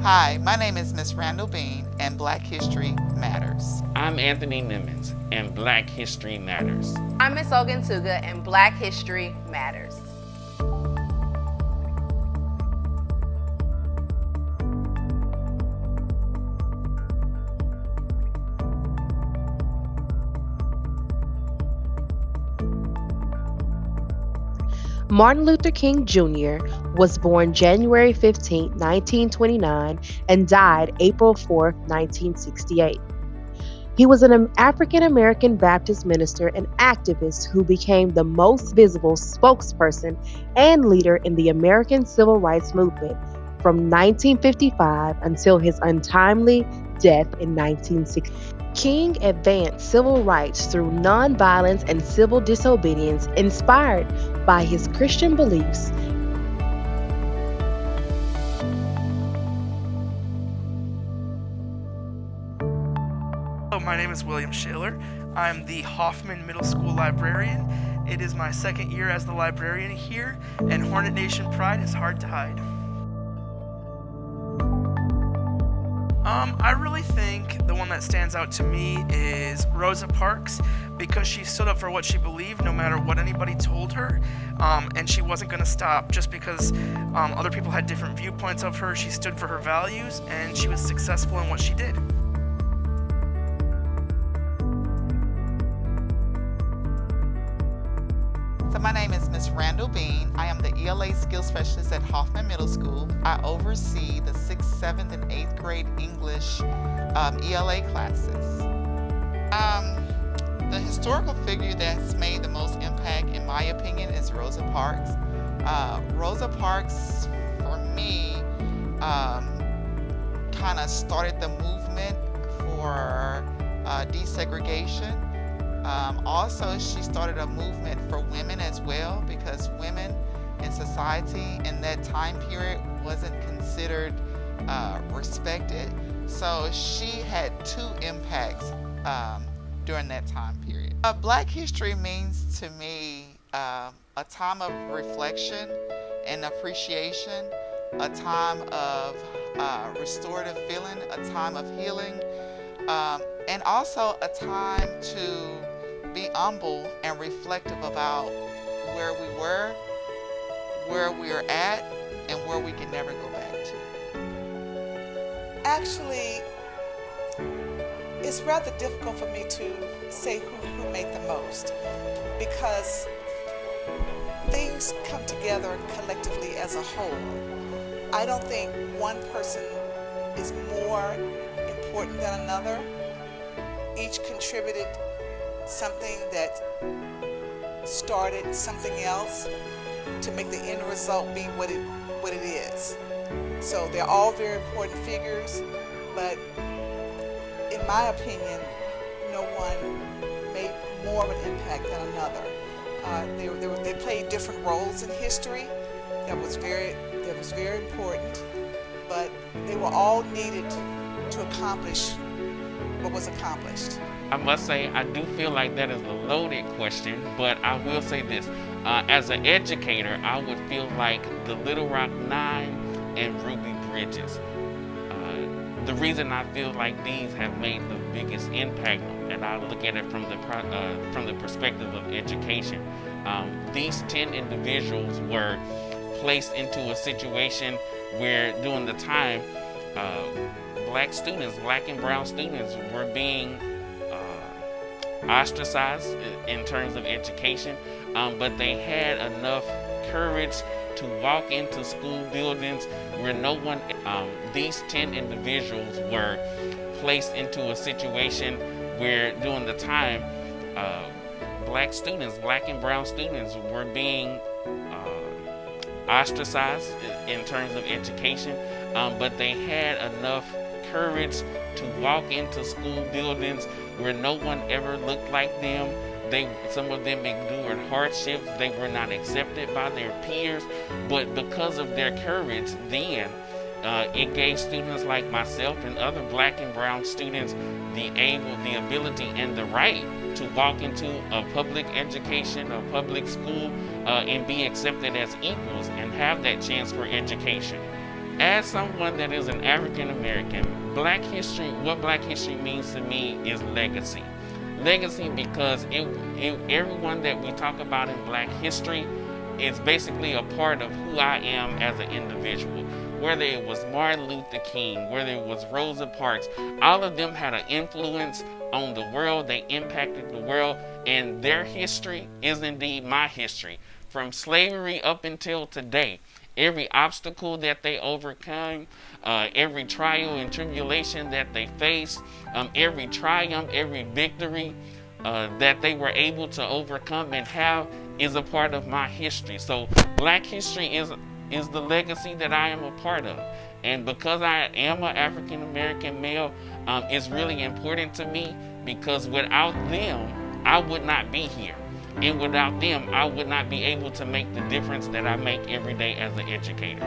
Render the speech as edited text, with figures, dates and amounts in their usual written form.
Hi, my name is Miss Randall Bean, and Black History Matters. I'm Anthony Nimmons, and Black History Matters. I'm Miss Oguntuga, and Black History Matters. Martin Luther King Jr. was born January 15, 1929, and died April 4, 1968. He was an African American Baptist minister and activist who became the most visible spokesperson and leader in the American Civil Rights Movement from 1955 until his untimely death in 1960. King advanced civil rights through nonviolence and civil disobedience inspired by his Christian beliefs. Hello, my name is William Shaler. I'm the Hoffman Middle School librarian. It is my second year as the librarian here, and Hornet Nation pride is hard to hide. I really think the one that stands out to me is Rosa Parks, because she stood up for what she believed no matter what anybody told her, and she wasn't going to stop just because other people had different viewpoints of her. She stood for her values, and she was successful in what she did. So my name is Miss Randall Bean. I am the ELA Skills Specialist at Hoffman Middle School. I oversee the 6th, 7th, and 8th grade English ELA classes. The historical figure that's made the most impact, in my opinion, is Rosa Parks. Rosa Parks, for me, kind of started the movement for desegregation. Also, she started a movement for women as well, because women in society in that time period wasn't considered respected. So she had two impacts during that time period. Black history means to me a time of reflection and appreciation, a time of restorative feeling, a time of healing, and also a time to be humble and reflective about where we were, where we are at, and where we can never go back to. Actually, it's rather difficult for me to say who made the most, because things come together collectively as a whole. I don't think one person is more important than another. Each contributed something that started something else to make the end result be what it is. So they're all very important figures, but in my opinion, no one made more of an impact than another. They played different roles in history that was very important, but they were all needed to accomplish what was accomplished. I must say, I do feel like that is a loaded question, but I will say this. As an educator, I would feel like the Little Rock Nine and Ruby Bridges. The reason I feel like these have made the biggest impact, and I look at it from the perspective of education, these 10 individuals were placed into a situation where during the time, black and brown students were being ostracized in terms of education, but they had enough courage to walk into school buildings where no one, these 10 individuals were placed into a situation where during the time, black and brown students were being ostracized in terms of education, but they had enough courage to walk into school buildings where no one ever looked like them. Some of them endured hardships. They were not accepted by their peers, but because of their courage then, it gave students like myself and other black and brown students the ability and the right to walk into a public education, a public school, and be accepted as equals and have that chance for education. As someone that is an African American, Black history, what Black history means to me is legacy. Legacy because everyone that we talk about in Black history is basically a part of who I am as an individual. Whether it was Martin Luther King, whether it was Rosa Parks, all of them had an influence on the world. They impacted the world, and their history is indeed my history. From slavery up until today, every obstacle that they overcome, every trial and tribulation that they face, every triumph, every victory that they were able to overcome and have is a part of my history. So Black history is the legacy that I am a part of. And because I am an African American male, it's really important to me, because without them, I would not be here. And without them, I would not be able to make the difference that I make every day as an educator.